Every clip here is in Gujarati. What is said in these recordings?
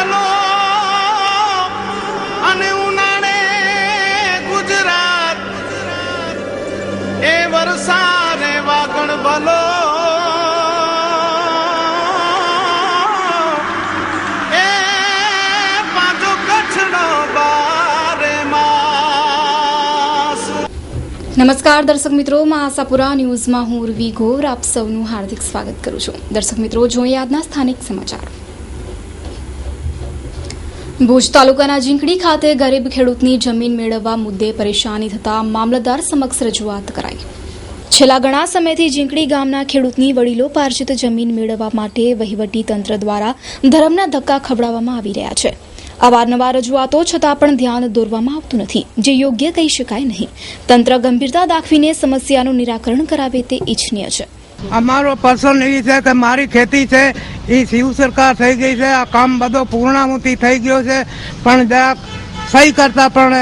ભલો અને ઉનાળે ગુજરાત એ વરસાદે વાગણ ભલો એ પાછો કચ્છનો બારે માસ। નમસ્કાર દર્શક મિત્રો, આશાપુરા ન્યૂઝમાં હું ઉર્વી ગોર આપ સૌનું હાર્દિક સ્વાગત કરું છું। દર્શક મિત્રો, જોઈએ આજના સ્થાનિક સમાચાર। ભુજ તાલુકાના ઝીંકડી ખાતે ગરીબ ખેડૂતની જમીન મેળવવા મુદ્દે પરેશાની થતા મામલતદાર સમક્ષ રજૂઆત કરાઈ। છેલ્લા ઘણા સમયથી ઝીંકડી ગામના ખેડૂતની વડીલોપાર્જિત જમીન મેળવવા માટે વહીવટી તંત્ર દ્વારા ધરમના ધક્કા ખવડાવવામાં આવી રહ્યા છે। અવારનવાર રજૂઆતો છતાં પણ ધ્યાન દોરવામાં આવતું નથી, જે યોગ્ય કહી શકાય નહીં। તંત્ર ગંભીરતા દાખવીને સમસ્યાનું નિરાકરણ કરાવે તે ઇચ્છનીય છે। અમારો પર્સન એ છે કે મારી ખેતી છે એ શિવ સરકાર થઈ ગઈ છે, આ કામ બધો પૂર્ણાહુતિ થઈ ગયો છે, પણ જરાક સહી કરતા પણ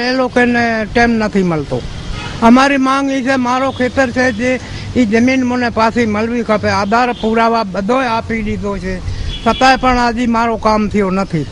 એ લોકોને ટાઈમ નથી મળતો। અમારી માંગ એ છે, મારો ખેતર છે જે એ જમીન મને પાછી મળવી ખપે। આધાર પુરાવા બધો આપી દીધો છે, છતાંય પણ હજી મારો કામ થયો નથી।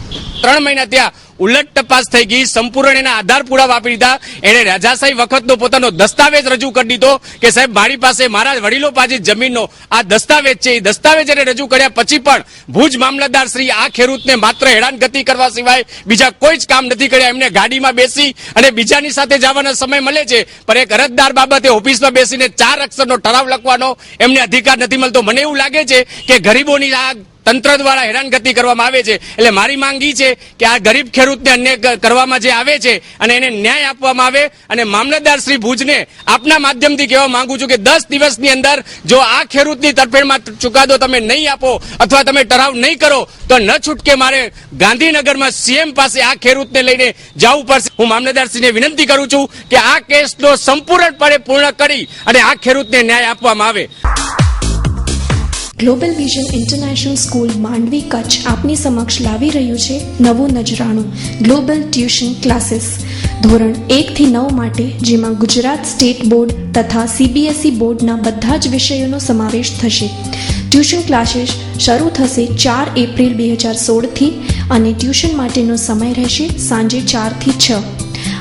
3 મહિના ત્યાં ઉલટ તપાસ થઈ ગઈ, સંપૂર્ણ એના આધાર પુરાવા આપી દીધા। એને રાજાશાહી વખતનો પોતાનો દસ્તાવેજ રજૂ કરી દીધો કે સાહેબ મારી પાસે મારા વડીલો પાછી જમીનનો આ દસ્તાવેજ છે। એ દસ્તાવેજ એને રજૂ કર્યા પછી પણ ભુજ મામલતદાર શ્રી આ ખેડૂતને માત્ર હેરાનગતિ કરવા સિવાય બીજા કોઈ જ કામ નથી કર્યા। એમને ગાડીમાં બેસી અને બીજાની સાથે જવાનો સમય મળે છે, પણ એક અરજદાર બાબતે ઓફિસમાં બેસીને 4 અક્ષરનો ઠરાવ લખવાનો એમને અધિકાર નથી મળતો। મને એવું લાગે છે કે ગરીબોની આ તંત્ર દ્વારા હેરાનગતિ કરવામાં આવે છે। એટલે મારી માંગ એ છે કે આ ગરીબ ખેડૂતને અન્યાય કરવામાં જે આવે છે અને એને ન્યાય આપવામાં આવે। અને મામલતદાર શ્રી ભુજને આપના માધ્યમથી કહેવા માંગુ છું કે 10 દિવસની અંદર જો આ ખેડૂતની તરફેણમાં ચુકાદો તમે નહીં આપો અથવા તમે ઠરાવ નહીં કરો તો ન છૂટકે મારે ગાંધીનગરમાં સીએમ પાસે આ ખેડૂતને લઈને જવું પડશે। હું મામલતદારશ્રીને વિનંતી કરું છું કે આ કેસનો સંપૂર્ણપણે પૂર્ણ કરી અને આ ખેડૂતને ન્યાય આપવામાં આવે। Global vision international school Mandvi Kutch આપની સમક્ષ લાવી રહ્યું છે નવું નજરાણું ગ્લોબલ ટ્યુશન ક્લાસીસ ધોરણ 1 થી 9 માટે, જેમાં ગુજરાત સ્ટેટ બોર્ડ તથા સીબીએસઈ બોર્ડના બધા જ વિષયોનો સમાવેશ થશે। ટ્યુશન ક્લાસીસ શરૂ થશે 4 એપ્રિલ 2016 થી અને ટ્યુશન માટેનો સમય રહેશે સાંજે 4 થી 6।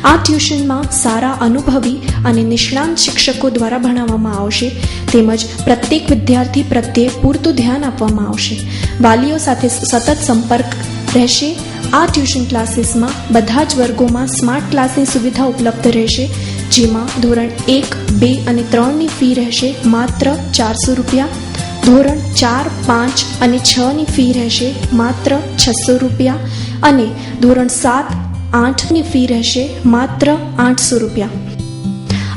આ ટ્યુશનમાં સારા અનુભવી અને નિષ્ણાંત શિક્ષકો દ્વારા ભણાવવામાં આવશે, તેમજ પ્રત્યેક વિદ્યાર્થી પ્રત્યે પૂરતું ધ્યાન આપવામાં આવશે। વાલીઓ સાથે સતત સંપર્ક રહેશે। આ ટ્યુશન ક્લાસીસમાં બધા જ વર્ગોમાં સ્માર્ટ ક્લાસની સુવિધા ઉપલબ્ધ રહેશે, જેમાં ધોરણ 1, 2 અને 3ની ફી રહેશે માત્ર 400 રૂપિયા, ધોરણ 4, 5 અને 6ની ફી રહેશે માત્ર 600 રૂપિયા અને ધોરણ 7, 8ની ફી રહેશે માત્ર 800 રૂપિયા।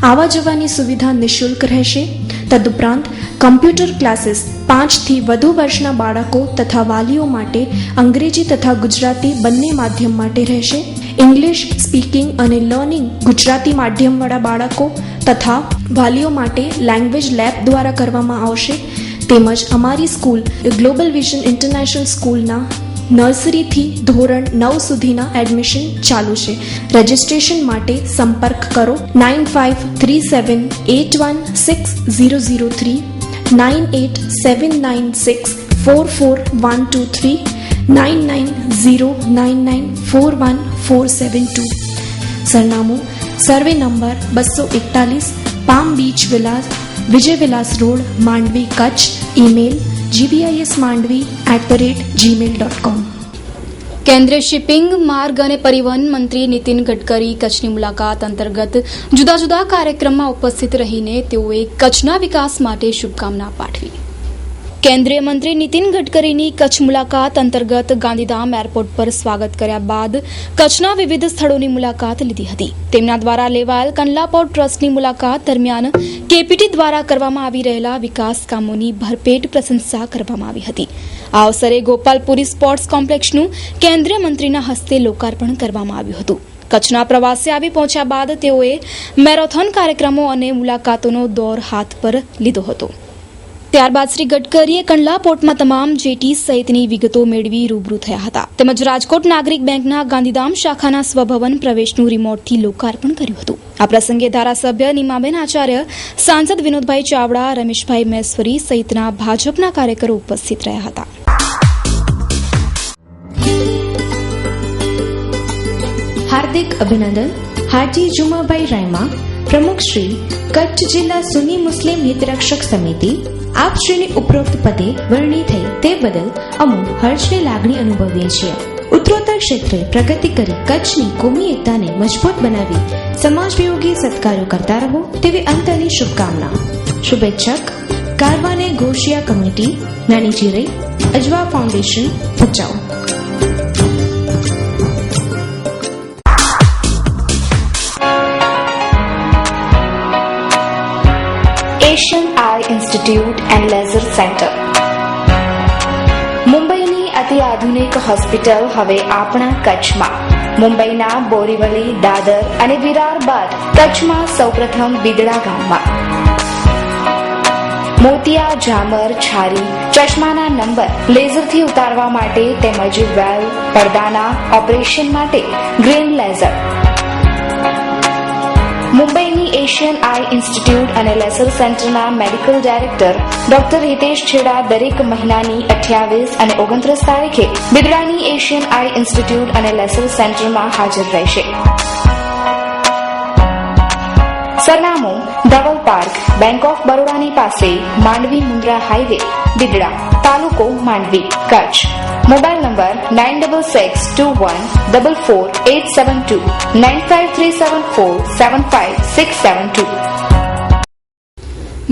આવા જવાની સુવિધા નિઃશુલ્ક રહેશે। તદુપરાંત કમ્પ્યુટર ક્લાસીસ 5 થી વધુ વર્ષના બાળકો તથા વાલીઓ માટે અંગ્રેજી તથા ગુજરાતી બંને માધ્યમ માટે રહેશે। ઇંગ્લિશ સ્પીકિંગ અને લર્નિંગ ગુજરાતી માધ્યમવાળા બાળકો તથા વાલીઓ માટે લેંગ્વેજ લેબ દ્વારા કરવામાં આવશે। તેમજ અમારી સ્કૂલ ગ્લોબલ વિઝન ઇન્ટરનેશનલ સ્કૂલના નર્સરીથી ધોરણ 9 સુધીના એડમિશન ચાલુ છે। રજિસ્ટ્રેશન માટે સંપર્ક કરો 9537816003, 9879644123, 9909941472। સરનામું survey number 241, palm beach Vilas, Vijay Vilas road, Mandvi Kutch. Email gbismandvi@gmail.com। કેન્દ્રીય શિપિંગ, માર્ગ અને પરિવહન મંત્રી નીતિન ગડકરી કચ્છની મુલાકાત અંતર્ગત જુદા જુદા કાર્યક્રમમાં ઉપસ્થિત રહીને તેઓએ કચ્છના વિકાસ માટે શુભકામના પાઠવી। કેન્દ્રીય મંત્રી નીતિન ગડકરીની કચ્છ મુલાકાત અંતર્ગત ગાંધીધામ એરપોર્ટ પર સ્વાગત કર્યા બાદ કચ્છના વિવિધ સ્થળોની મુલાકાત લીધી હતી। તેમના દ્વારા લેવાયેલ કંડલા પોર્ટ ટ્રસ્ટની મુલાકાત દરમિયાન કેપીટી દ્વારા કરવામાં આવી રહેલા વિકાસ કામોની ભરપેટ પ્રશંસા કરવામાં આવી હતી। આ અવસરે ગોપાલપુરી સ્પોર્ટ્સ કોમ્પ્લેક્સનું કેન્દ્રીય મંત્રીના હસ્તે લોકાર્પણ કરવામાં આવ્યું હતું। કચ્છના પ્રવાસે આવી પહોંચ્યા બાદ તેઓએ મેરેથોન કાર્યક્રમો અને મુલાકાતોનો દોર હાથ પર લીધો હતો। ત્યારબાદ શ્રી ગડકરીએ કંડલા પોર્ટમાં તમામ જેટી સહિતની વિગતો મેળવી રૂબરૂ થયા હતા, તેમજ રાજકોટ નાગરિક બેંકના ગાંધીધામ શાખાના સ્વભવન પ્રવેશનું રિમોટથી લોકાર્પણ કર્યું હતું। આ પ્રસંગે ધારાસભ્ય નીમાબેન આચાર્ય, સાંસદ વિનોદભાઈ ચાવડા, રમેશભાઈ મેશ્વરી સહિતના ભાજપના કાર્યકરો ઉપસ્થિત રહ્યા હતા। હાર્દિક અભિનંદન. હાજી જુમાભાઈ રાયમા, પ્રમુખ શ્રી, કચ્છ જિલ્લા સુન્ની મુસ્લિમ હિતરક્ષક સમિતિ, આપ શ્રીની ઉપરોક્ત પદે વરણી થઈ તે બદલ અમો હર્ષની લાગણી અનુભવીએ છીએ. ઉત્તરોત્તર ક્ષેત્રે પ્રગતિ કરી કચ્છની કોમી એકતાને મજબૂત બનાવી સમાજવિયોગી સત્કાર્યો કરતા રહો તેવી અંતરની શુભકામના. શુભેચ્છક કારવાને Ghosiya committee, Nani Chirai, Ajwa foundation, Bhachau. Asian eye institute and laser centre. મુંબઈની અતિ આધુનિક હોસ્પિટલ હવે આપણા કચ્છમાં. મુંબઈના બોરીવલી, દાદર અને વિરાર બાદ કચ્છમાં સૌપ્રથમ બિદડા ગામમાં. મોતિયા, ઝામર, છારી, ચશ્માના નંબર લેઝરથી ઉતારવા માટે તેમજ વેલ, પડદાના ઓપરેશન માટે ગ્રીન લેઝર. મુંબઈની એશિયન આઈ ઇન્સ્ટિટ્યૂટ અને લેસર સેન્ટરના medical director doctor Hitesh Chheda દરેક મહિનાની 28 અને 29 તારીખે બિદડાની એશિયન આઈ ઇન્સ્ટિટ્યૂટ અને લેસર સેન્ટરમાં હાજર રહેશે. સરનામું ધવલ પાર્ક, બેંક ઓફ બરોડાની પાસે, માંડવી મુન્દ્રા હાઈવે, બિદડા, તાલુકો માંડવી, કચ્છ. Mobile number 9662144872, 9537475672.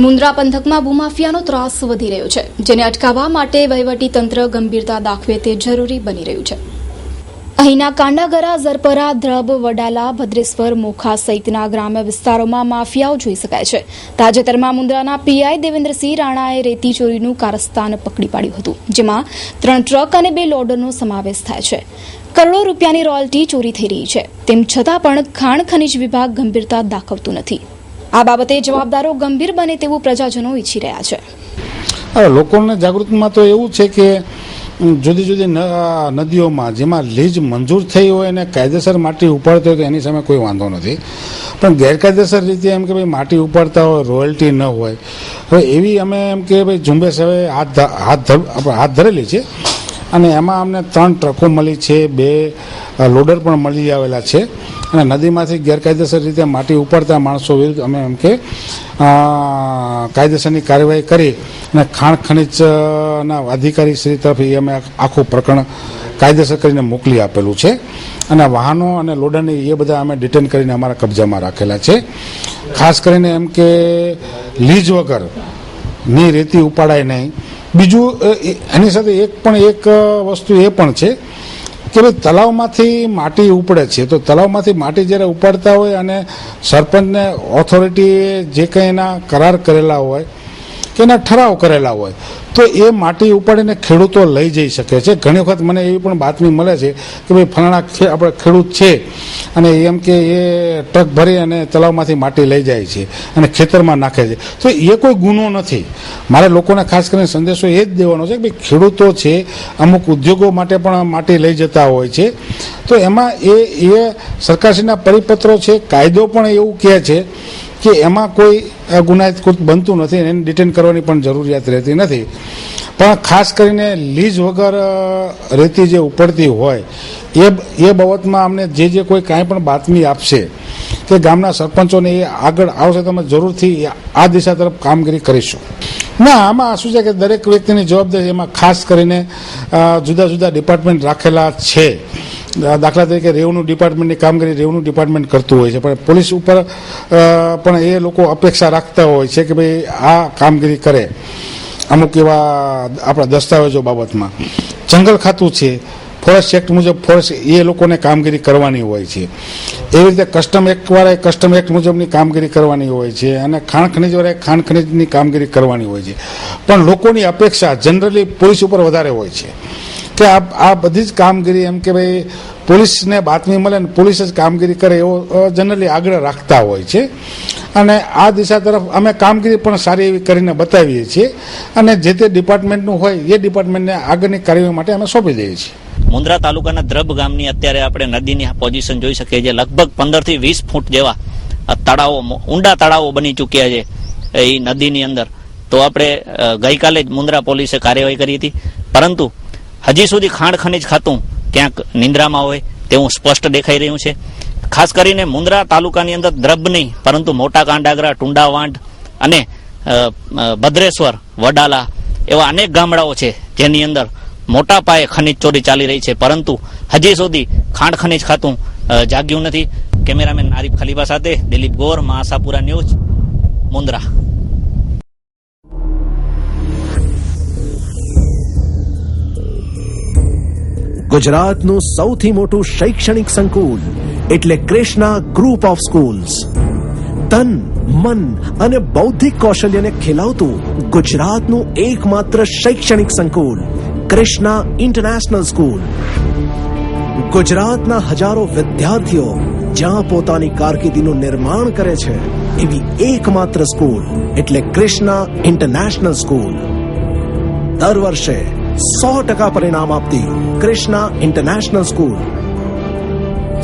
મુન્દ્રા પંથકમાં ભૂમાફિયાનો ત્રાસ વધી રહ્યો છે, જેને અટકાવવા માટે વહીવટી તંત્ર ગંભીરતા દાખવે તે જરૂરી બની રહ્યું છે. અહીંના કાંડાગરા, ઝરપરા, દ્રબ, વડાલા, ભદ્રેશ્વર, મોખા સહિતના ગ્રામ્ય વિસ્તારોમાં માફિયાઓ જોઈ શકાય છે. તાજેતરમાં મુન્દ્રાના પીઆઈ દેવેન્દ્રસિંહ રાણાએ રેતી ચોરીનું કારસ્તાન પકડી પાડ્યું હતું, જેમાં 3 ટ્રક અને 2 લોડરનો સમાવેશ થાય છે. કરોડો રૂપિયાની રોયલ્ટી ચોરી થઈ રહી છે. તેમ છતાં પણ ખાણ ખનીજ વિભાગ ગંભીરતા દાખવતું નથી. આ બાબતે જવાબદારો ગંભીર બને તેવું પ્રજાજનો ઈચ્છી રહ્યા છે. લોકોને જાગૃતિમાં તો એવું છે કે જુદી જુદી નદીઓમાં જેમાં લીજ મંજૂર થઈ હોય અને કાયદેસર માટી ઉપાડતા હોય તો એની સામે કોઈ વાંધો નથી, પણ ગેરકાયદેસર રીતે એમ કે ભાઈ માટી ઉપાડતા હોય, રોયલ્ટી ન હોય, હવે એવી અમે એમ કે ભાઈ ઝુંબેશ હવે હાથ ધરેલી છે. અને એમાં અમને 3 ટ્રકો મળી છે, 2 લોડર પણ મળી આવેલા છે. અને નદીમાંથી ગેરકાયદેસર રીતે માટી ઉપાડતા માણસો વિરુદ્ધ અમે એમ કે કાયદેસરની કાર્યવાહી કરી અને ખાણ ખનીજના અધિકારી શ્રી તરફથી અમે આખું પ્રકરણ કાયદેસર કરીને મોકલી આપેલું છે. અને વાહનો અને લોડરની એ બધા અમે ડિટેન કરીને અમારા કબજામાં રાખેલા છે. ખાસ કરીને એમ કે લીજ વગરની રેતી ઉપાડાય નહીં. બીજું એની સાથે એક વસ્તુ એ પણ છે કે ભાઈ તળાવમાંથી માટી ઉપડે છે, તો તળાવમાંથી માટી જ્યારે ઉપાડતા હોય અને સરપંચને ઓથોરિટીએ જે કંઈ એના કરાર કરેલા હોય કે એના ઠરાવ કરેલા હોય તો એ માટી ઉપાડીને ખેડૂતો લઈ જઈ શકે છે. ઘણી વખત મને એવી પણ બાતમી મળે છે કે ભાઈ ફલાણા આપણે ખેડૂત છે અને એમ કે એ ટ્રક ભરી અને તળાવમાંથી માટી લઈ જાય છે અને ખેતરમાં નાખે છે, તો એ કોઈ ગુનો નથી. મારે લોકોને ખાસ કરીને સંદેશો એ જ દેવાનો છે કે ભાઈ ખેડૂતો છે, અમુક ઉદ્યોગો માટે પણ માટી લઈ જતા હોય છે, તો એમાં એ સરકારશ્રીના પરિપત્રો છે, કાયદો પણ એવું કહે છે કે એમાં કોઈ ગુનાહિત કૃત્ય બનતું નથી, એને ડિટેન કરવાની પણ જરૂરિયાત રહેતી નથી. પણ ખાસ કરીને લીજ વગર રેતી જે ઉપડતી હોય એ બાબતમાં અમને જે કોઈ કાંઈ પણ બાતમી આપશે કે ગામના સરપંચોને એ આગળ આવશે તો અમે જરૂરથી આ દિશા તરફ કામગીરી કરીશું. ના, આમાં શું છે કે દરેક વ્યક્તિની જવાબદારી, એમાં ખાસ કરીને જુદા જુદા ડિપાર્ટમેન્ટ રાખેલા છે. દાખલા તરીકે રેવન્યુ ડિપાર્ટમેન્ટની કામગીરી રેવન્યુ ડિપાર્ટમેન્ટ કરતું હોય છે, પણ પોલીસ ઉપર પણ એ લોકો અપેક્ષા રાખતા હોય છે કે ભાઈ આ કામગીરી કરે અમુક એવા આપણા દસ્તાવેજો બાબતમાં. જંગલ ખાતું છે, ફોરેસ્ટ એક્ટ મુજબ ફોરેસ્ટ એ લોકોને કામગીરી કરવાની હોય છે. એવી રીતે કસ્ટમ એક્ટ વાળાએ કસ્ટમ એક્ટ મુજબની કામગીરી કરવાની હોય છે અને ખાણ ખનીજ વાળાએ ખાણ ખનીજની કામગીરી કરવાની હોય છે. પણ લોકોની અપેક્ષા જનરલી પોલીસ ઉપર વધારે હોય છે કે આ બધી જ કામગીરી એમ કે ભાઈ પોલીસને બાતમી મળે ને પોલીસ જ કામગીરી કરે એવો જનરલી આગળ રાખતા હોય છે. અને આ દિશા તરફ અમે કામગીરી પણ સારી એવી કરીને બતાવીએ છીએ અને જે તે ડિપાર્ટમેન્ટનું હોય એ ડિપાર્ટમેન્ટને આગળની કાર્યવાહી માટે અમે સોંપી દઈએ છીએ. મુન્દ્રા તાલુકાના દ્રબ ગામની અત્યારે આપણે નદીની પોઝિશન જોઈ શકીએ છીએ. લગભગ 15 થી 20 ફૂટ જેવા તળાવો, ઊંડા તળાવો બની ચૂક્યા છે એ નદીની અંદર. તો આપણે ગઈકાલે જ મુન્દ્રા પોલીસે કાર્યવાહી કરી હતી, પરંતુ હજી સુધી ખાણ ખનીજ ખાતું ક્યાંક નિંદ્રામાં હોય તેવું સ્પષ્ટ દેખાઈ રહ્યું છે. ખાસ કરીને મુન્દ્રા તાલુકાની અંદર દ્રબ નહીં પરંતુ મોટા કાંડાગરા, ટુંડાવાંઢ અને ભદ્રેશ્વર, વડાલા એવા અનેક ગામડાઓ છે જેની અંદર મોટા પાયે ખનીજ ચોરી ચાલી રહી છે, પરંતુ હજી સુધી ખાણ ખનીજ ખાતું જાગ્યું નથી. કેમેરામેન આરીફ ખલીફા સાથે દિલીપ ગોર, આશાપુરા ન્યૂઝ, મુન્દ્રા. ગુજરાતનું સૌથી મોટું શૈક્ષણિક સંકુલ એટલે કૃષ્ણા ગ્રુપ ઓફ સ્કૂલ્સ. તન, મન અને બૌદ્ધિક કૌશલ્યને ખીલવતું ગુજરાતનું એકમાત્ર શૈક્ષણિક સંકુલ કૃષ્ણા ઇન્ટરનેશનલ સ્કૂલ. ગુજરાતના હજારો વિદ્યાર્થીઓ જ્યાં પોતાની કારકિર્દીનું નિર્માણ કરે છે એવી એકમાત્ર સ્કૂલ એટલે કૃષ્ણા ઇન્ટરનેશનલ સ્કૂલ. દર વર્ષે 100% પરિણામ આપતી કૃષ્ણા ઇન્ટરનેશનલ સ્કૂલ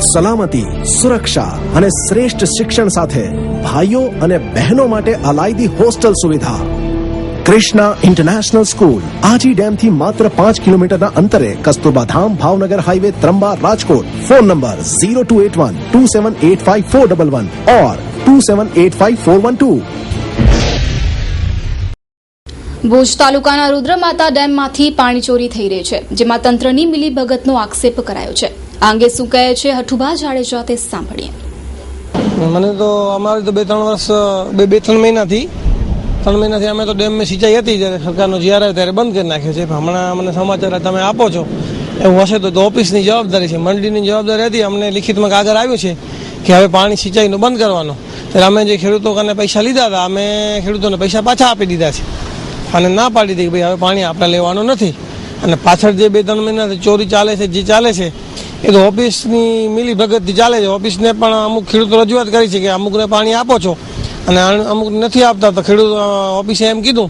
સલામતી, સુરક્ષા અને શ્રેષ્ઠ શિક્ષણ સાથે ભાઈઓ અને બહેનો માટે અલાયદી હોસ્ટેલ સુવિધા. કૃષ્ણા ઇન્ટરનેશનલ સ્કૂલ આજી ડેમથી માત્ર 5 કિલોમીટરના અંતરે Kasturba Dham, Bhavnagar highway, Tramba, Rajkot. Phone number 0281278541 और 27854112. ભુજ તાલુકાના રુદ્રમાતા ડેમમાંથી પાણી ચોરી થઈ રહી છે, જેમાં તંત્રની મિલીભગતનો આક્ષેપ કરાયો છે. આ અંગે શું કહે છે હઠુભા જાડેજા તે સાંભળીએ. મને તો અમારે તો 2-3 મહિનાથી અમે તો ડેમમાં સિંચાઈ હતી જ્યારે સરકારનો જીઆર આવ્યો ત્યારે બંધ કરી નાખ્યો છે. હમણાં મને સમાચાર તમે આપો છો એવું હશે તો ઓફિસની જવાબદારી છે, મંડળીની જવાબદારી હતી. અમને લિખિતમાં કાગળ આવ્યું છે કે હવે પાણી સિંચાઈનું બંધ કરવાનો. ત્યારે અમે જે ખેડૂતો કને પૈસા લીધા હતા અમે ખેડૂતોને પૈસા પાછા આપી દીધા છે અને ના પાડી દીધી કે ભાઈ હવે પાણી આપણે લેવાનું નથી. અને પાછળ જે 2-3 મહિનાથી ચોરી ચાલે છે જે ચાલે છે એ તો ઓફિસની મિલીભગતથી ચાલે છે. ઓફિસને પણ અમુક ખેડૂતો રજૂઆત કરી છે કે અમુકને પાણી આપો છો અને અમુક નથી આપતા. તો ખેડૂત ઓફિસે એમ કીધું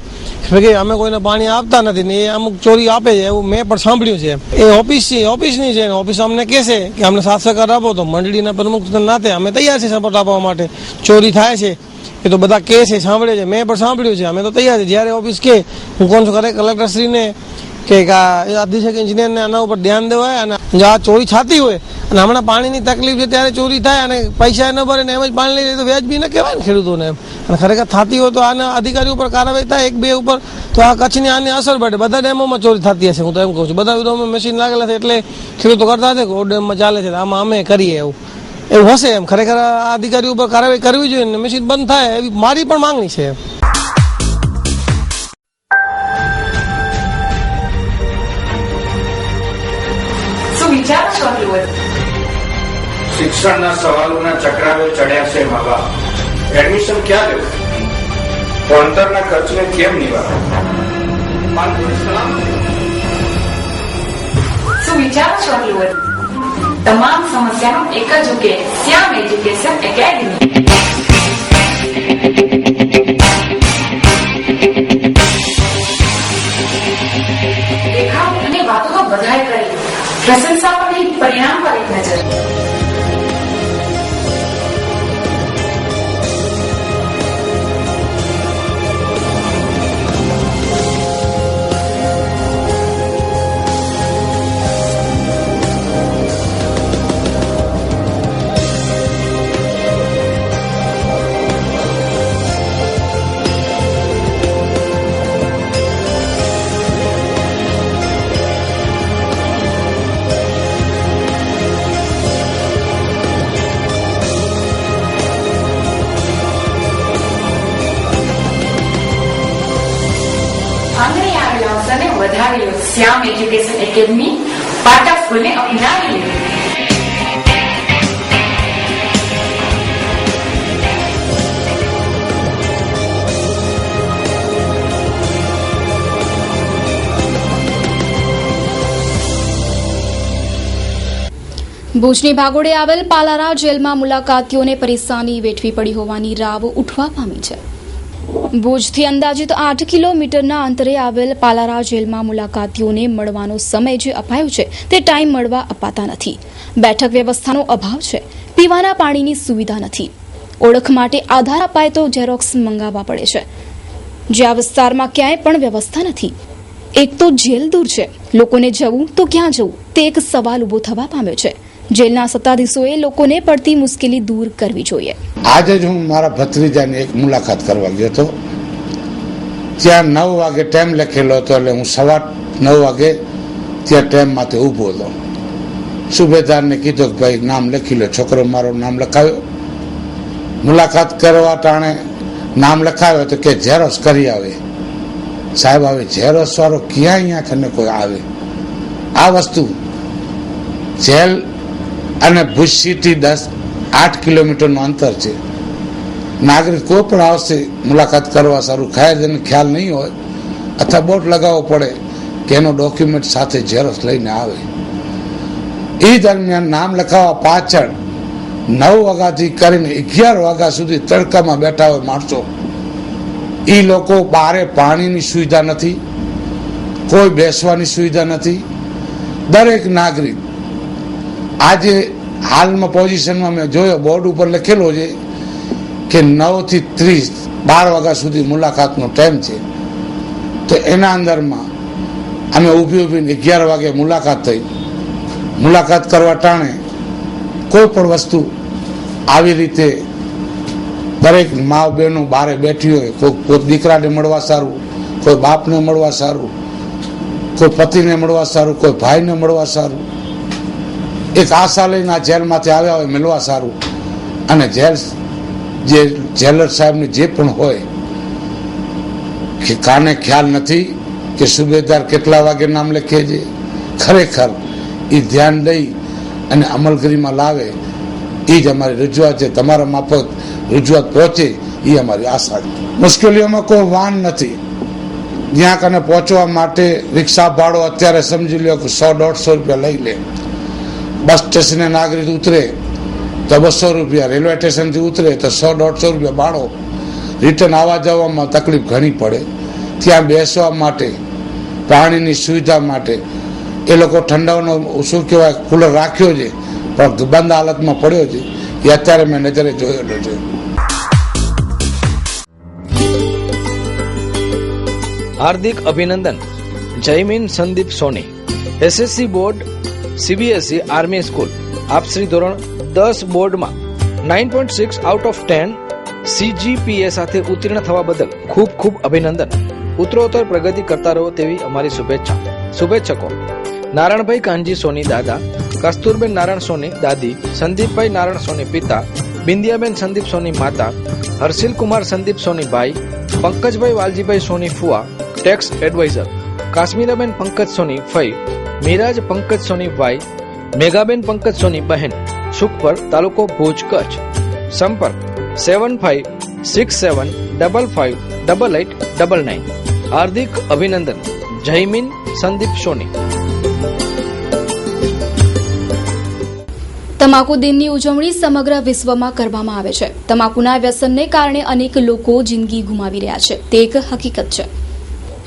કે અમે કોઈને પાણી આપતા નથી ને એ અમુક ચોરી આપે છે એવું મેં પણ સાંભળ્યું છે. એ ઓફિસની છે ને ઓફિસ અમને કહેશે કે અમને સાથ સહકાર આપો તો મંડળીના પ્રમુખ નાતે અમે તૈયાર છે સપોર્ટ આપવા માટે. ચોરી થાય છે એ તો બધા કે છે, સાંભળે છે, મેં પણ સાંભળ્યું છે, અમે તો તૈયાર છે. જ્યારે ઓફિસ કે હું કોણ છું કલેક્ટરશ્રીને કે અધિક્ષક એન્જિનિયરને આના ઉપર ધ્યાન દેવાય અને જ્યાં ચોરી થતી હોય અને હમણાં પાણીની તકલીફ છે ત્યારે ચોરી થાય અને પૈસા ન ભરે ને એમ જ પાણી લઈ લે તો વ્યાજબી ન કહેવાય ને ખેડૂતોને એમ. અને ખરેખર થતી હોય તો આના અધિકારી ઉપર કાર્યવાહી થાય 1-2 ઉપર તો આ કચ્છની આની અસર પડે. બધા ડેમોમાં ચોરી થતી હશે હું તો એમ કહું છું. બધા વિરોધમાં મશીન લાગેલા છે એટલે ખેડૂતો કરતા હશે કે ઓ ડેમમાં ચાલે છે આમાં અમે કરીએ એવું હશે. એમ ખરેખર આ અધિકારી ઉપર કાર્યવાહી કરવી જોઈએ ને મશીન બંધ થાય એવી મારી પણ માંગણી છે. શિક્ષણના સવાલોના ચક્રાવે ચડ્યા છે મા બાપ. એડમિશન ક્યાં લેવું, ભણતરના ખર્ચને કેમ નિવારવા, શું વિચારો છો? તમામ સમસ્યાનો એક જ ઉકેલ શ્યામ એજ્યુકેશન એકેડમી. દેખાવ અને વાતો તો બધાએ કરી, પ્રશંસા પર નહીં પરિણામ પર એક નજર. શ્યામ એજ્યુકેશન એકેડમી પાટા સ્કૂલને અપનાવી લીધી. ભુજની ભાગોળે આવેલ પાલારા જેલમાં મુલાકાતીઓને પરેશાની વેઠવી પડી હોવાની રાવ ઉઠવા પામી છે. ભુજથી અંદાજિત 8 કિલોમીટરના અંતરે આવેલ પાલારા જેલમાં મુલાકાતીઓને મળવાનો સમય જે અપાયો છે તે ટાઈમ મળવા અપાતા નથી. બેઠક વ્યવસ્થાનો અભાવ છે. પીવાના પાણીની સુવિધા નથી. ઓળખ માટે આધાર અપાય તો ઝેરોક્સ મંગાવવા પડે છે. જે આ વિસ્તારમાં ક્યાંય પણ વ્યવસ્થા નથી. એક તો જેલ દૂર છે, લોકોને જવું તો ક્યાં જવું તે એક સવાલ ઉભો થવા પામ્યો છે. જેલના સત્તાધીશોએ લોકોને પડતી મુશ્કેલી દૂર કરવી જોઈએ. આજે જ હું મારા ભત્રીજાની એક મુલાકાત કરવા ગયો હતો. ત્યાં 9 વાગે ટાઈમ લખેલો હતો, એટલે હું સવાર 9 વાગે ત્યાં ટાઈમમાંથી ઊભો હતો. સુબેદારને કીધું કે ભાઈ નામ લખી લો. છોકરો મારો નામ લખાવ્યો. મુલાકાત કરવા ટાણે નામ લખાવ્યો તો કે ઝેરોસ કરી આવે. સાહેબ, હવે ઝેરોસ વાળો ક્યાં અહીંયા કને કોઈ આવે? આ વસ્તુ જેલ અને ભુજ સિટી 8 કિલોમીટરનું અંતર છે. નાગરિક કોઈ પણ આવશે મુલાકાત કરવા, સારું ખાયરને ખ્યાલ નહીં હોય અથવા બોર્ડ લગાવવો પડે કે એનો ડોક્યુમેન્ટ સાથે ઝેરોસ લઈને આવે. એ દરમિયાન નામ લખાવવા પાછળ 9 વાગ્યાથી કરીને 11 વાગ્યા સુધી તડકામાં બેઠા હોય માણસો. એ લોકો બારે પાણીની સુવિધા નથી, કોઈ બેસવાની સુવિધા નથી. દરેક નાગરિક આજે હાલમાં પોઝિશનમાં મેં જોયો બોર્ડ ઉપર લખેલો છે કે 9 થી 30 12 વાગ્યા સુધી મુલાકાતનો ટાઈમ છે. તો એના અંદરમાં અમે ઊભી 11 વાગે મુલાકાત થઈ. મુલાકાત કરવા ટાણે કોઈ પણ વસ્તુ આવી રીતે દરેક મા બહેનો બારે બેઠી હોય, કોઈ દીકરાને મળવા સારું, કોઈ બાપને મળવા સારું, કોઈ પતિને મળવા સારું, કોઈ ભાઈને મળવા સારું, એક આશા લઈને આ જેલમાંથી આવ્યા હોય મળવા સારું. અને જે જેલર સાહેબને જે પણ હોય કે કાને ખ્યાલ નથી કે સુબેદાર કેટલા વાગે નામ લખે છે, ખરેખર એ ધ્યાન દઈ અને અમલગીરીમાં લાવે. એ જ અમારી રજૂઆત છે. તમારા માફક રજૂઆત પહોંચે એ અમારી આશા છે. મુશ્કેલીઓમાં કોઈ વાન નથી. જ્યાં કને પહોંચવા માટે રિક્ષા ભાડો અત્યારે સમજી લો કે 100-150 રૂપિયા લઈ લે. બસ સ્ટેશને નાગરિક ઉતરે તો 200 રૂપિયા, રેલવે સ્ટેશનથી ઉતરે તો 100-150 રૂપિયા ભાડો. રિટર્ન આવવા જવામાં તકલીફ ઘણી પડે. ત્યાં બેસવા માટે, પાણીની સુવિધા માટે એ લોકો ઠંડાનો શું કહેવાય કુલર રાખ્યો છે, પણ બંધ હાલતમાં પડ્યો છે. એ અત્યારે મેં નજરે જોયેલો છે. હાર્દિક અભિનંદન. Jaymin Sandeep Soni, SSC board CBSE army school. આપશ્રી ધોરણ 10 બોર્ડમાં 9.6 આઉટ ઓફ 10 CGPA સાથે ઉત્તીર્ણ થવા બદલ ખૂબ ખૂબ અભિનંદન. ઉત્તરોત્તર પ્રગતિ કરતા રહો તેવી અમારી શુભેચ્છા. શુભેચ્છકો નારાયણભાઈ કાનજી સોની દાદા, કસ્તુરબેન નારાયણ સોની દાદી, સંદીપભાઈ નારાયણ સોની પિતા, બિંદિયાબેન સંદીપ સોની માતા, હર્ષિલ કુમાર સંદીપ સોની ભાઈ, પંકજભાઈ વાલજીભાઈ સોની ફુવા, ટેક્સ એડવાઇઝર, કાશ્મીરાબેન પંકજ સોની ફઈ, મિરાજ પંકજ સોની ભાઈ, મેઘાબેન પંકજ સોની બહેન, સુખપર, તાલુકો ભુજ, કચ્છ. સંપર્ક 7567558899. હાર્દિક અભિનંદન. જયમીન સંદીપ સોની. તમાકુ દિનની ઉજવણી સમગ્ર વિશ્વમાં કરવામાં આવે છે. તમાકુના વ્યસનને કારણે અનેક લોકો જિંદગી ગુમાવી રહ્યા છે, તે એક હકીકત છે.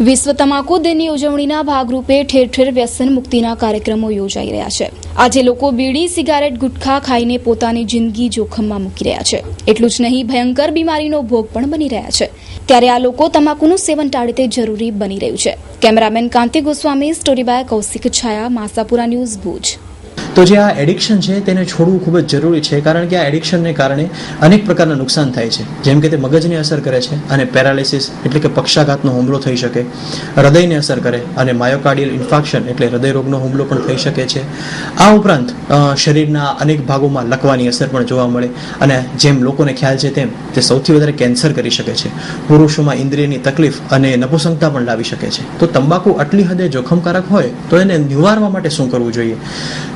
વિશ્વ તમાકુ દિનની ઉજવણીના ભાગરૂપે ઠેર ઠેર વ્યસન મુક્તિના કાર્યક્રમો યોજાઈ રહ્યા છે. આજે લોકો બીડી, સિગારેટ, ગુટખા ખાઈને પોતાની જિંદગી જોખમમાં મૂકી રહ્યા છે. એટલું જ નહીં, ભયંકર બીમારીનો ભોગ પણ બની રહ્યા છે. ત્યારે આ લોકો તમાકુનું સેવન ટાળે તે જરૂરી બની રહ્યું છે. Cameraman Kanti Goswami, story by Kaushik Chhaya, Masapura news, Bhuj. તો જે આ એડિક્શન છે તેને છોડવું ખૂબ જ જરૂરી છે, કારણ કે આ એડિક્શનને કારણે અનેક પ્રકારના નુકસાન થાય છે. જેમ કે તે મગજને અસર કરે છે અને પેરાલિસિસ એટલે કે પક્ષાઘાતનો હુમલો થઈ શકે, હૃદયને અસર કરે અને માયોકાર્ડિયલ ઇન્ફાર્ક્શન એટલે હૃદયરોગનો હુમલો પણ થઈ શકે છે. આ ઉપરાંત શરીરના અનેક ભાગોમાં લકવાની અસર પણ જોવા મળે અને જેમ લોકોને ખ્યાલ છે તેમ તે સૌથી વધારે કેન્સર કરી શકે છે. પુરુષોમાં ઇન્દ્રિયની તકલીફ અને નપુંસકતા પણ લાવી શકે છે. તો તંબાકુ આટલી હદે જોખમકારક હોય તો એને નિવારવા માટે શું કરવું જોઈએ?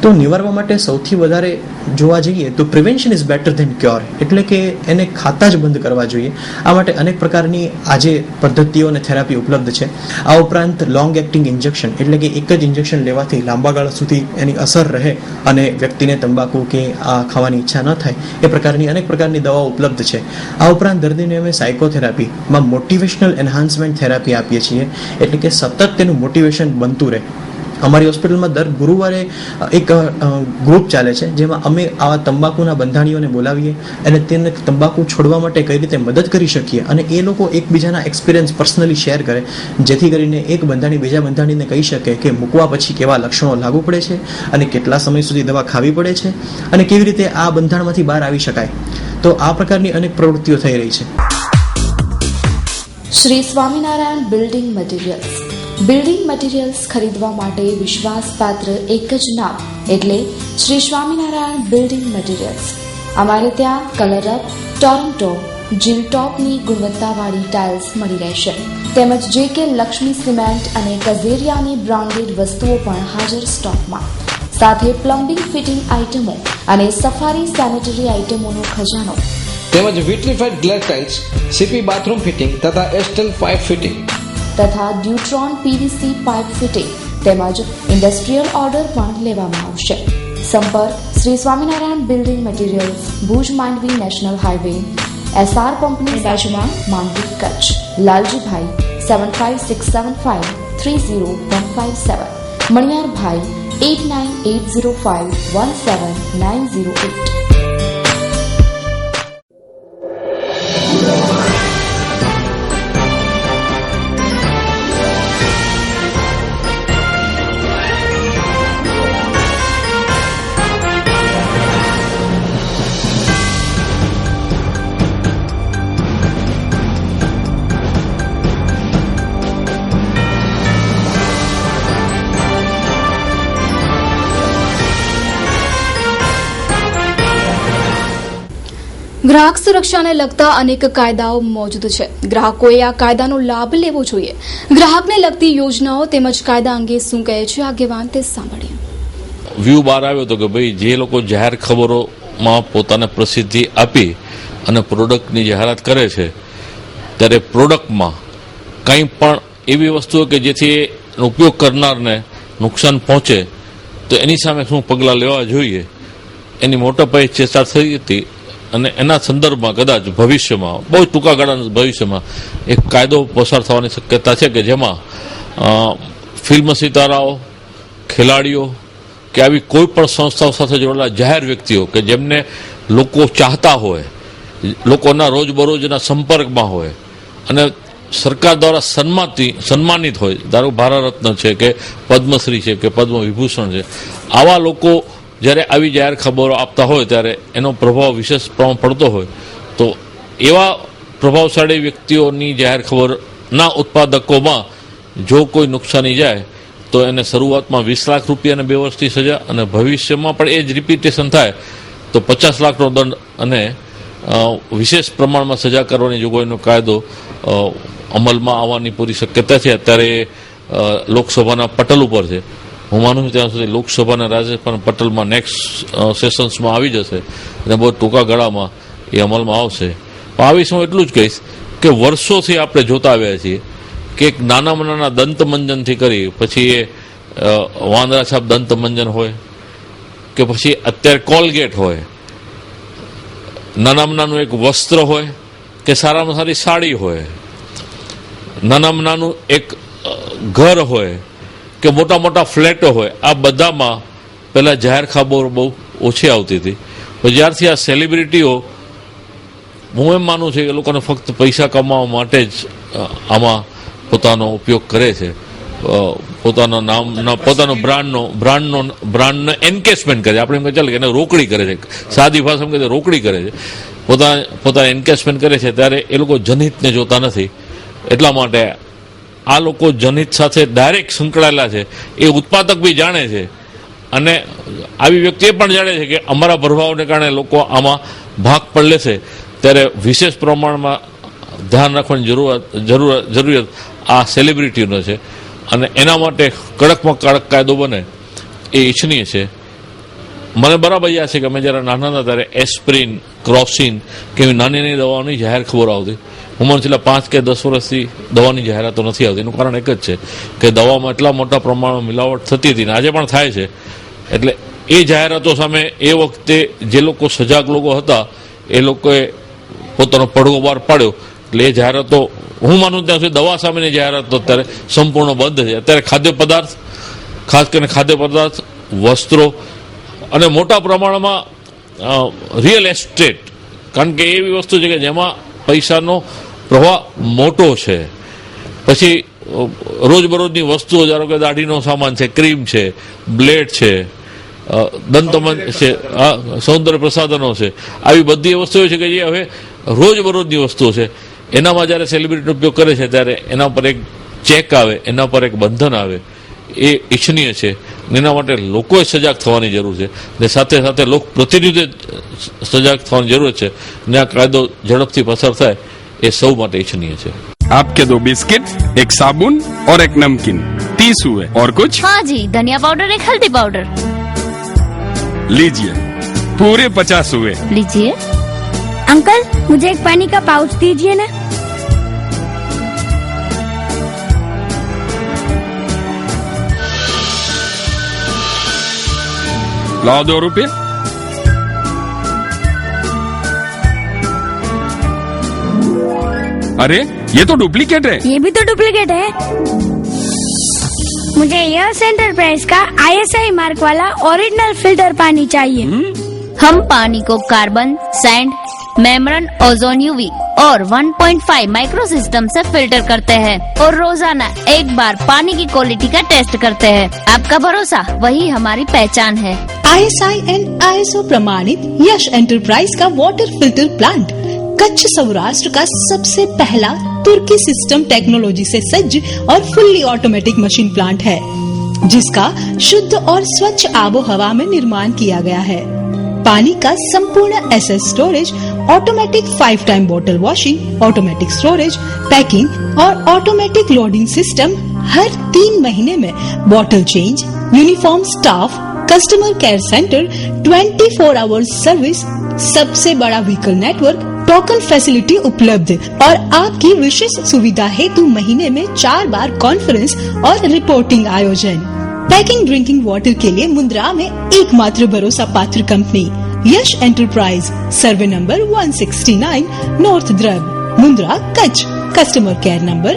તો નિવારવા માટે સૌથી વધારે જોવા જઈએ તો prevention is better than cure, એટલે કે એને ખાતા જ બંધ કરવા જોઈએ. આ માટે અનેક પ્રકારની આજે પદ્ધતિઓ અને થેરાપી ઉપલબ્ધ છે. આ ઉપરાંત લોંગ એક્ટિંગ ઇન્જેક્શન એટલે કે એક જ ઇન્જેક્શન લેવાથી લાંબા ગાળા સુધી એની અસર રહે અને વ્યક્તિને તંબાકુ કે આ ખાવાની ઈચ્છા ન થાય એ પ્રકારની અનેક પ્રકારની દવાઓ ઉપલબ્ધ છે. આ ઉપરાંત દર્દીને અમે સાયકોથેરાપીમાં મોટિવેશનલ એન્હાન્સમેન્ટ થેરાપી આપીએ છીએ, એટલે કે સતત તેનું મોટિવેશન બનતું રહે અમારી હોસ્પિટલમાં દર ગુરુવારે એક ગ્રુપ ચાલે છે, જેમાં અમે આવા તંબાકુના બંધાણીઓને બોલાવીએ અને તેને તંબાકુ છોડવા માટે કઈ રીતે મદદ કરી શકીએ, અને એ લોકો એકબીજાના એક્સપિરિયન્સ પર્સનલી શેર કરે, જેથી કરીને એક બંધાણી બીજા બંધાણીને કહી શકે કે મૂકવા પછી કેવા લક્ષણો લાગુ પડે છે અને કેટલા સમય સુધી દવા ખાવી પડે છે અને કેવી રીતે આ બંધાણમાંથી બહાર આવી શકાય. તો આ પ્રકારની અનેક પ્રવૃત્તિઓ થઈ રહી છે. Shri Swaminarayan building materials. Building materials ખરીદવા માટે વિશ્વાસપાત્ર એક જ નામ એટલે શ્રી સ્વામિનારાયણ બિલ્ડિંગ મટીરિયલ્સ. અમારે ત્યાં કલરઅપ, ટોરન્ટો, જીલ ટોપની ગુણવત્તાવાળી ટાઇલ્સ મળી રહેશે, તેમજ જે કે લક્ષ્મી સિમેન્ટ અને કઝેરિયાની બ્રાન્ડેડ વસ્તુઓ પણ હાજર સ્ટોકમાં, સાથે પ્લમ્બિંગ ફિટિંગ આઇટમો અને સફારી સેનેટરી આઇટમોનો ખજાનો, તેમજ vitrified glass tiles, CP bathroom fitting તથા એસ્ટેલ પાઇપ ફિટિંગ તથા ડ્યુટ્રોન પીવીસી પાઇપ ફિટિંગ તેમજ ઇન્ડસ્ટ્રીયલ ઓર્ડર પણ લેવામાં આવશે. સંપર્ક Shri Swaminarayan building materials, Bhuj Mandvi national highway, SR પંપની બાજુમાં, માંડવી, કચ્છ. લાલજીભાઈ 7567530157, મણિયારભાઈ 8980517908. ગ્રાહક સુરક્ષાને લગતા અનેક કાયદાઓ મોજૂદ છે. ગ્રાહકોએ આ કાયદાનો લાભ લેવો જોઈએ. ગ્રાહકને લગતી યોજનાઓ તેમજ કાયદા અંગે શું કહે છે આગેવાન, તે સાંભળીએ. વ્યૂ બહાર આવ્યો હતો કે ભાઈ જે લોકો જાહેર ખબરોમાં પોતાને પ્રસિદ્ધિ આપી અને પ્રોડક્ટની જાહેરાત કરે છે, ત્યારે પ્રોડક્ટમાં કંઈ પણ એવી વસ્તુઓ કે જેથી ઉપયોગ કરનારને નુકસાન પહોંચે તો એની સામે શું પગલાં લેવા જોઈએ, એની મોટા પાયે ચર્ચા થઈ હતી. અને એના સંદર્ભમાં કદાચ ભવિષ્યમાં, બહુ ટૂંકા ગાળાના ભવિષ્યમાં એક કાયદો પસાર થવાની શક્યતા છે કે જેમાં ફિલ્મ સિતારાઓ, ખેલાડીઓ કે આવી કોઈ પણ સંસ્થાઓ સાથે જોડાયેલા જાહેર વ્યક્તિઓ કે જેમને લોકો ચાહતા હોય, લોકોના રોજબરોજના સંપર્કમાં હોય અને સરકાર દ્વારા સન્માનિત હોય, ધારો ભારત રત્ન છે કે પદ્મશ્રી છે કે પદ્મ વિભૂષણ છે, આવા લોકો જ્યારે આવી જાહેર ખબરો આપતા હોય ત્યારે એનો પ્રભાવ વિશેષ પ્રમાણ પડતો હોય, તો એવા પ્રભાવશાળી વ્યક્તિઓની જાહેર ખબરના ઉત્પાદકોમાં જો કોઈ નુકસાની જાય તો એને શરૂઆતમાં 20 લાખ રૂપિયા અને 2 વર્ષની સજા, અને ભવિષ્યમાં પણ એ જ રિપીટેશન થાય તો 50 લાખનો દંડ અને વિશેષ પ્રમાણમાં સજા કરવાની જોગવાઈનો કાયદો અમલમાં આવવાની પૂરી શક્યતા છે. અત્યારે લોકસભાના પટલ ઉપર છે. હું માનું છું ત્યાં સુધી લોકસભાના રાજ્યસભાના પટલમાં નેક્સ્ટ સેશન્સમાં આવી જશે અને બહુ ટૂંકા ગાળામાં એ અમલમાં આવશે. પણ આ વિશે હું એટલું જ કહીશ કે વર્ષોથી આપણે જોતા આવ્યા છીએ કે એક નાનામાં નાના દંતમંજનથી કરી પછી એ વાંદરા છાપ દંતમંજન હોય કે પછી અત્યારે કોલગેટ હોય, નાનામાં નાનું એક વસ્ત્ર હોય કે સારામાં સારી સાડી હોય, નાનામાં નાનું એક ઘર હોય કે મોટા મોટા ફ્લેટો હોય, આ બધામાં પહેલાં જાહેર ખબરો બહુ ઓછી આવતી હતી. પણ જ્યારથી આ સેલિબ્રિટીઓ, હું એમ માનું છું કે લોકોને ફક્ત પૈસા કમાવા માટે જ આમાં પોતાનો ઉપયોગ કરે છે, પોતાના નામના પોતાનો બ્રાન્ડનો એન્કેશમેન્ટ કરે છે. આપણે એમ કહે ચાલે કે એને રોકડી કરે છે, સાદી ભાષામાં કહે રોકડી કરે છે, પોતાના એન્કેશમેન્ટ કરે છે. ત્યારે એ લોકો જનહિતને જોતા નથી. એટલા માટે આ લોકો જનહિત સાથે ડાયરેક્ટ સંકળાયેલા છે, એ ઉત્પાદક બી જાણે છે અને આવી વ્યક્તિ એ પણ જાણે છે કે અમારા પ્રભાવને કારણે લોકો આમાં ભાગ પણ લેશે. ત્યારે વિશેષ પ્રમાણમાં ધ્યાન રાખવાની જરૂરિયાત આ સેલિબ્રિટીનો છે અને એના માટે કડકમાં કડક કાયદો બને એ ઈચ્છનીય છે. મને બરાબર યાદ છે કે અમે જ્યારે નાના હતા ત્યારે એસ્પ્રિન, ક્રોસિન કે એવી નાની નાની દવાઓની જાહેર ખબરો આવતી. હું મને છેલ્લા 5 કે 10 વર્ષથી દવાની જાહેરાતો નથી આવતી. એનું કારણ એક જ છે કે દવામાં એટલા મોટા પ્રમાણમાં મિલાવટ થતી હતી ને આજે પણ થાય છે. એટલે એ જાહેરાતો સામે એ વખતે જે લોકો સજાગ લોકો હતા એ લોકોએ પોતાનો પડઘો બહાર પાડ્યો. એટલે એ જાહેરાતો, હું માનું ત્યાં સુધી દવા સામેની જાહેરાતો અત્યારે સંપૂર્ણ બંધ છે. અત્યારે ખાદ્ય પદાર્થ ખાસ કરીને ખાદ્ય પદાર્થ, વસ્ત્રો અને મોટા પ્રમાણમાં રિયલ એસ્ટેટ, કારણ કે એવી વસ્તુ છે કે જેમાં પૈસાનો પ્રવાહ મોટો છે. પછી રોજબરોજની વસ્તુઓ, ધારો કે દાઢીનો સામાન છે, ક્રીમ છે, બ્લેડ છે, દંતમંજન છે, સૌંદર્ય પ્રસાધનો છે, આવી બધી વસ્તુઓ છે કે જે હવે રોજબરોજની વસ્તુઓ છે. એનામાં જ્યારે સેલિબ્રિટી ઉપયોગ કરે છે ત્યારે એના પર એક ચેક આવે, એના પર એક બંધન આવે, એ ઈચ્છનીય છે. એના માટે લોકોએ સજાગ થવાની જરૂર છે ને સાથે સાથે લોક પ્રતિનિધિએ સજાગ થવાની જરૂર છે ને આ કાયદો ઝડપથી પસાર થાય એ સૌ માટે ઈચ્છનીય છે. आपके 2 बिस्किट, एक साबुन और एक नमकीन, 30 हुए. और कुछ? हाँ जी, धनिया पाउडर, एक हल्दी पाउडर. लीजिए, पूरे 50 हुए. लीजिए. अंकल, मुझे एक पानी का पाउच दीजिए ना. लाओ 2 रुपये. अरे ये तो डुप्लीकेट है. ये भी तो डुप्लीकेट है. मुझे यस एंटरप्राइज का ISI मार्क वाला ओरिजिनल फिल्टर पानी चाहिए. हम पानी को carbon, sand, membrane, ozone UV और 1.5 माइक्रो सिस्टम से फिल्टर करते हैं और रोजाना एक बार पानी की क्वालिटी का टेस्ट करते हैं. आपका भरोसा वही हमारी पहचान है. ISI एंड ISO प्रमाणित यश एंटरप्राइज का water filter plant Kutch Saurashtra का सबसे पहला तुर्की सिस्टम टेक्नोलॉजी से सज्ज और फुल्ली ऑटोमेटिक मशीन प्लांट है, जिसका शुद्ध और स्वच्छ आबो हवा में निर्माण किया गया है. पानी का संपूर्ण SS स्टोरेज, ऑटोमेटिक 5 टाइम बोतल वॉशिंग, ऑटोमेटिक स्टोरेज, पैकिंग और ऑटोमेटिक लोडिंग सिस्टम, हर 3 महीने में बोतल change, uniform staff, customer care centre, 24 hours service, सबसे बड़ा व्हीकल नेटवर्क, टोकन फैसिलिटी उपलब्ध और आपकी विशेष सुविधा हेतु महीने में 4 बार कॉन्फ्रेंस और रिपोर्टिंग आयोजन. पैकिंग ड्रिंकिंग वाटर के लिए मुंद्रा में एकमात्र भरोसा पात्र कंपनी यश एंटरप्राइज, सर्वे नंबर 169, नॉर्थ द्रब, Mundra, Kutch. Customer care number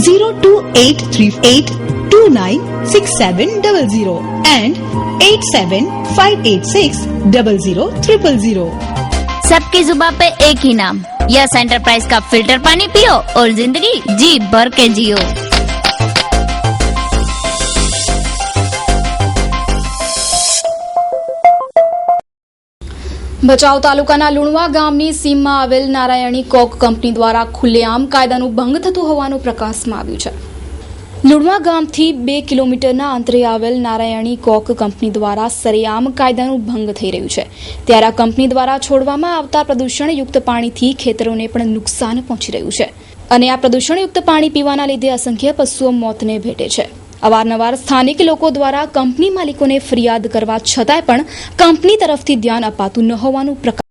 02838296700 and 8758600000. सबकी जुबान पे एक ही नाम, यस एंटरप्राइज का फिल्टर पानी पियो और जिंदगी जी भर के जियो. ભચાઉ તાલુકાના લુણવા ગામની સીમમાં આવેલ નારાયણી કોક કંપની દ્વારા ખુલ્લેઆમ કાયદાનું ભંગ થતું હોવાનું પ્રકાશમાં આવ્યું છે. લુણવા ગામથી 2 કિલોમીટરના અંતરે આવેલ નારાયણી કોક કંપની દ્વારા સરેઆમ કાયદાનું ભંગ થઈ રહ્યું છે. ત્યારે આ કંપની દ્વારા છોડવામાં આવતા પ્રદૂષણયુક્ત પાણીથી ખેતરોને પણ નુકસાન પહોંચી રહ્યું છે અને આ પ્રદૂષણયુક્ત પાણી પીવાના લીધે અસંખ્ય પશુઓ મોતને ભેટે છે. અવારનવાર સ્થાનિક લોકો દ્વારા કંપની માલિકોને ફરિયાદ કરવા છતાંય પણ કંપની તરફથી ધ્યાન અપાતું ન હોવાનું પ્રકાશ